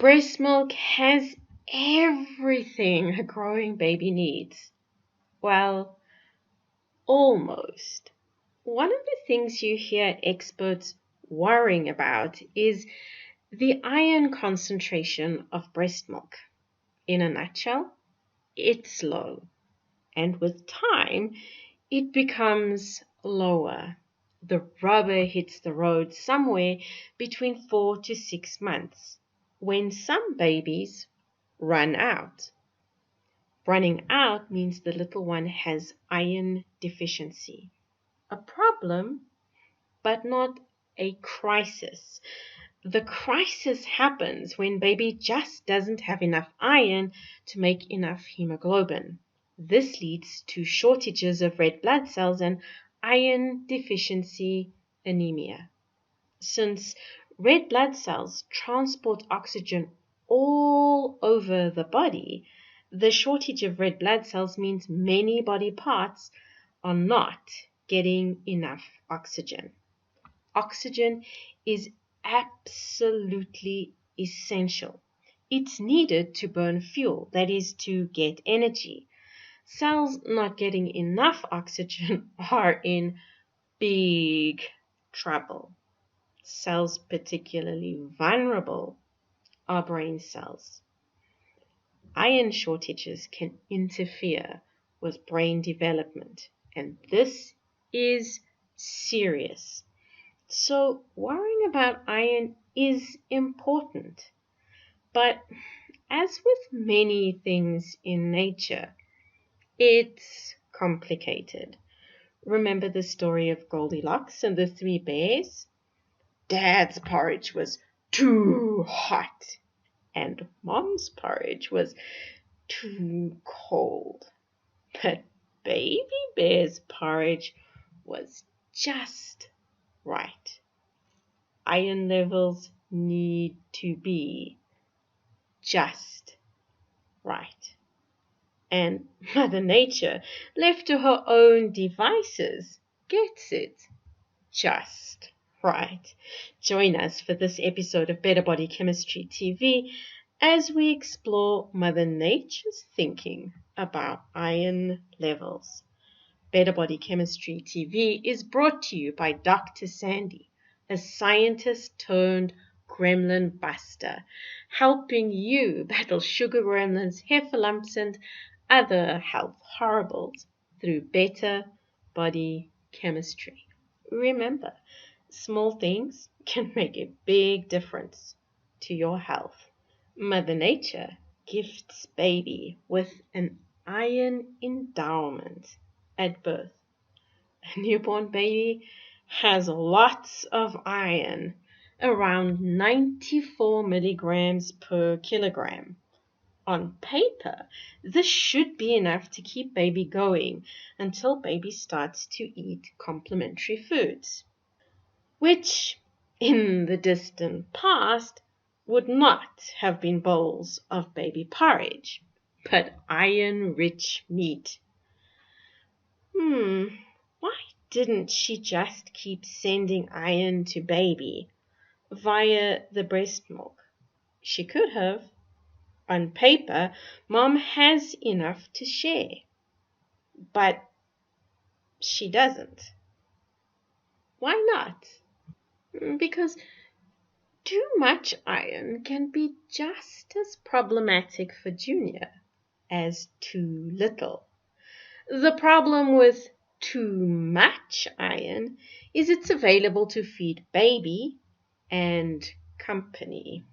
Breast milk has everything a growing baby needs. Well, almost. One of the things you hear experts worrying about is the iron concentration of breast milk. In a nutshell, it's low, and with time, it becomes lower. The rubber hits the road somewhere between 4 to 6 months, when some babies run out. Running out means the little one has iron deficiency. A problem, but not a crisis. The crisis happens when baby just doesn't have enough iron to make enough hemoglobin. This leads to shortages of red blood cells and iron deficiency anemia. Since red blood cells transport oxygen all over the body, the shortage of red blood cells means many body parts are not getting enough oxygen. Oxygen is absolutely essential. It's needed to burn fuel, that is, to get energy. Cells not getting enough oxygen are in big trouble. Cells particularly vulnerable are brain cells. Iron shortages can interfere with brain development, and this is serious. So worrying about iron is important. But as with many things in nature, it's complicated. Remember the story of Goldilocks and the 3 bears? Dad's porridge was too hot, and Mom's porridge was too cold. But Baby Bear's porridge was just right. Iron levels need to be just right. And Mother Nature, left to her own devices, gets it just right. Join us for this episode of Better Body Chemistry TV as we explore Mother Nature's thinking about iron levels. Better Body Chemistry TV is brought to you by Dr. Sandy, a scientist turned gremlin buster, helping you battle sugar gremlins, heifer lumps, and other health horribles through better body chemistry. Remember, small things can make a big difference to your health. Mother Nature gifts baby with an iron endowment at birth. A newborn baby has lots of iron, around 94 milligrams per kilogram. On paper, this should be enough to keep baby going until baby starts to eat complementary foods, which in the distant past would not have been bowls of baby porridge, but iron-rich meat. Why didn't she just keep sending iron to baby via the breast milk? She could have. On paper, Mom has enough to share, but she doesn't. Why not? Because too much iron can be just as problematic for Junior as too little. The problem with too much iron is it's available to feed baby and company.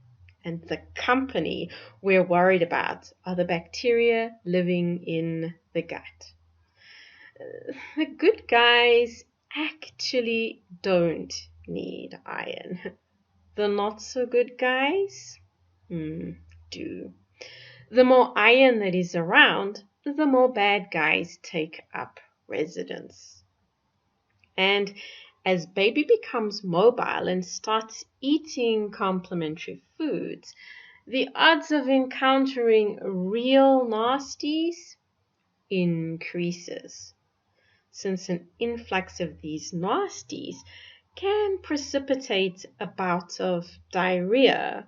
And the company we're worried about are the bacteria living in the gut. The good guys actually don't need iron. The not so good guys do. The more iron that is around, the more bad guys take up residence. And as baby becomes mobile and starts eating complementary foods, the odds of encountering real nasties increases, since an influx of these nasties can precipitate a bout of diarrhea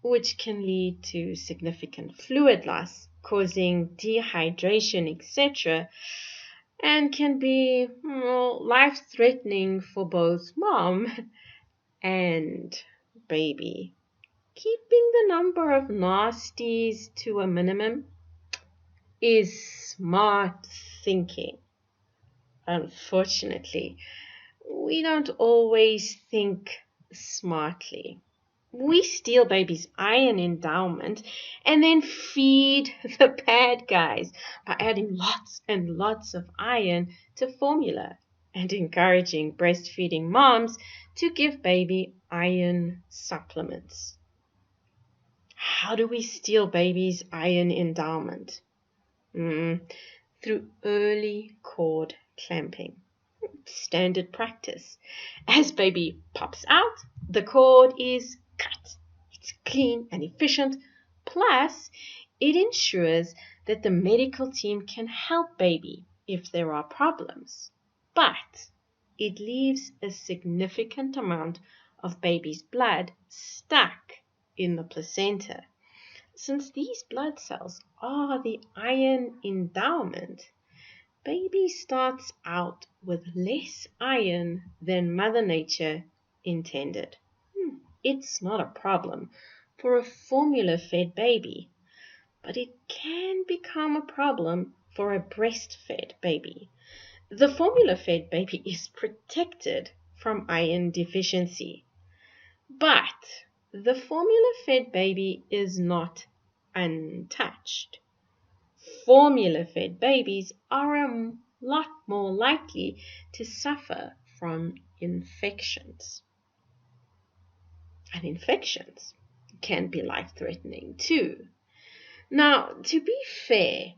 which can lead to significant fluid loss, causing dehydration, etc., and can be life-threatening for both mom and baby. Keeping the number of nasties to a minimum is smart thinking. Unfortunately, we don't always think smartly. We steal baby's iron endowment and then feed the bad guys by adding lots and lots of iron to formula and encouraging breastfeeding moms to give baby iron supplements. How do we steal baby's iron endowment? Through early cord clamping. Standard practice. As baby pops out, the cord is cut. It's clean and efficient. Plus, it ensures that the medical team can help baby if there are problems. But it leaves a significant amount of baby's blood stuck in the placenta. Since these blood cells are the iron endowment, baby starts out with less iron than Mother Nature intended. It's not a problem for a formula-fed baby, but it can become a problem for a breastfed baby. The formula-fed baby is protected from iron deficiency, but the formula-fed baby is not untouched. Formula-fed babies are a lot more likely to suffer from infections. And infections can be life-threatening too. Now, to be fair,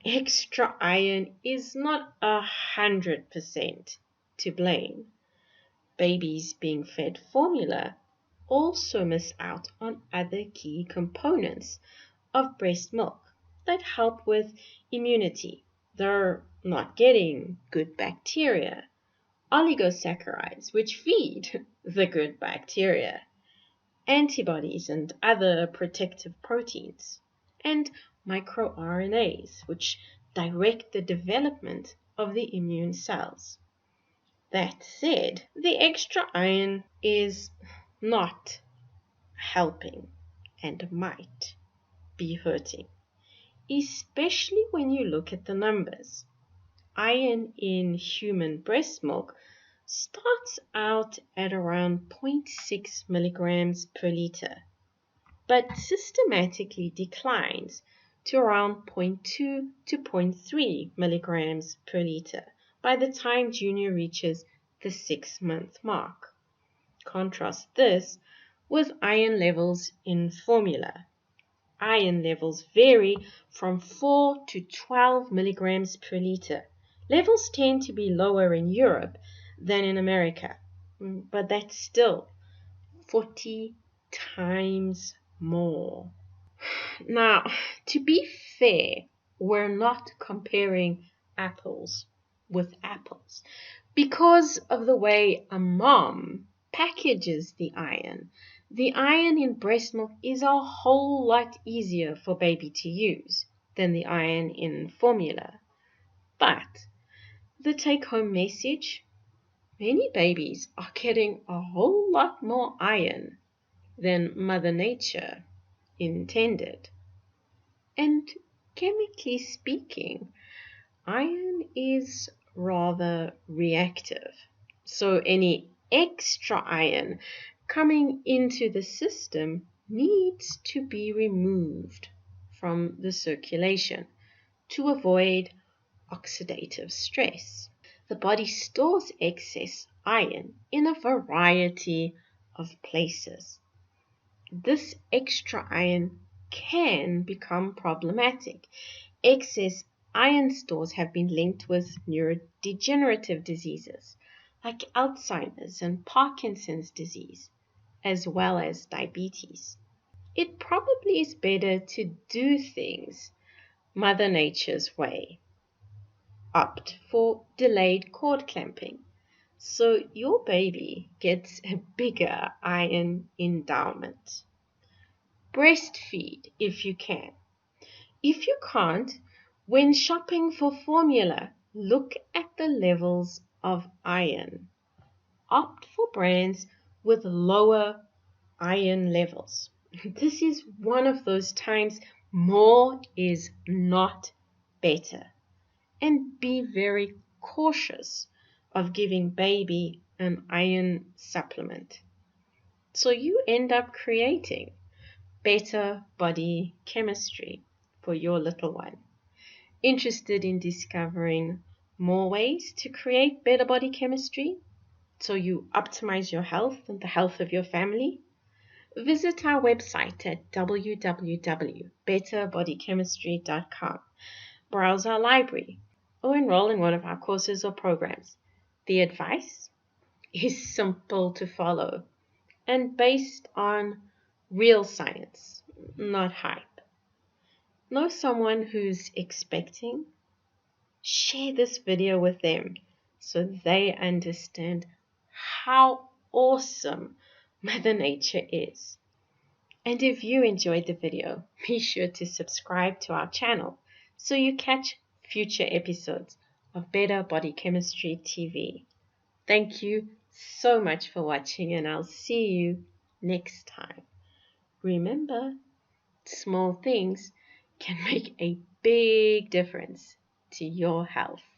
extra iron is not 100% to blame. Babies being fed formula also miss out on other key components of breast milk that help with immunity. They're not getting good bacteria, oligosaccharides, which feed the good bacteria, antibodies and other protective proteins, and microRNAs, which direct the development of the immune cells. That said, the extra iron is not helping and might be hurting, especially when you look at the numbers. Iron in human breast milk starts out at around 0.6 milligrams per liter, but systematically declines to around 0.2 to 0.3 milligrams per liter by the time Junior reaches the 6-month mark. Contrast this with iron levels in formula. Iron levels vary from 4 to 12 milligrams per liter. Levels tend to be lower in Europe than in America, but that's still 40 times more. Now, to be fair, we're not comparing apples with apples because of the way a mom packages the iron. The iron in breast milk is a whole lot easier for baby to use than the iron in formula. But the take-home message, many babies are getting a whole lot more iron than Mother Nature intended. And chemically speaking, iron is rather reactive. So any extra iron coming into the system needs to be removed from the circulation to avoid oxidative stress. The body stores excess iron in a variety of places. This extra iron can become problematic. Excess iron stores have been linked with neurodegenerative diseases like Alzheimer's and Parkinson's disease, as well as diabetes. It probably is better to do things Mother Nature's way. Opt for delayed cord clamping, so your baby gets a bigger iron endowment. Breastfeed if you can. If you can't, when shopping for formula, look at the levels of iron. Opt for brands with lower iron levels. This is one of those times more is not better. And be very cautious of giving baby an iron supplement. So you end up creating better body chemistry for your little one. Interested in discovering more ways to create better body chemistry so you optimize your health and the health of your family? Visit our website at www.betterbodychemistry.com. Browse our library or enroll in one of our courses or programs. The advice is simple to follow and based on real science, not hype. Know someone who's expecting? Share this video with them so they understand how awesome Mother Nature is. And if you enjoyed the video, be sure to subscribe to our channel so you catch future episodes of Better Body Chemistry TV. Thank you so much for watching, and I'll see you next time. Remember, small things can make a big difference to your health.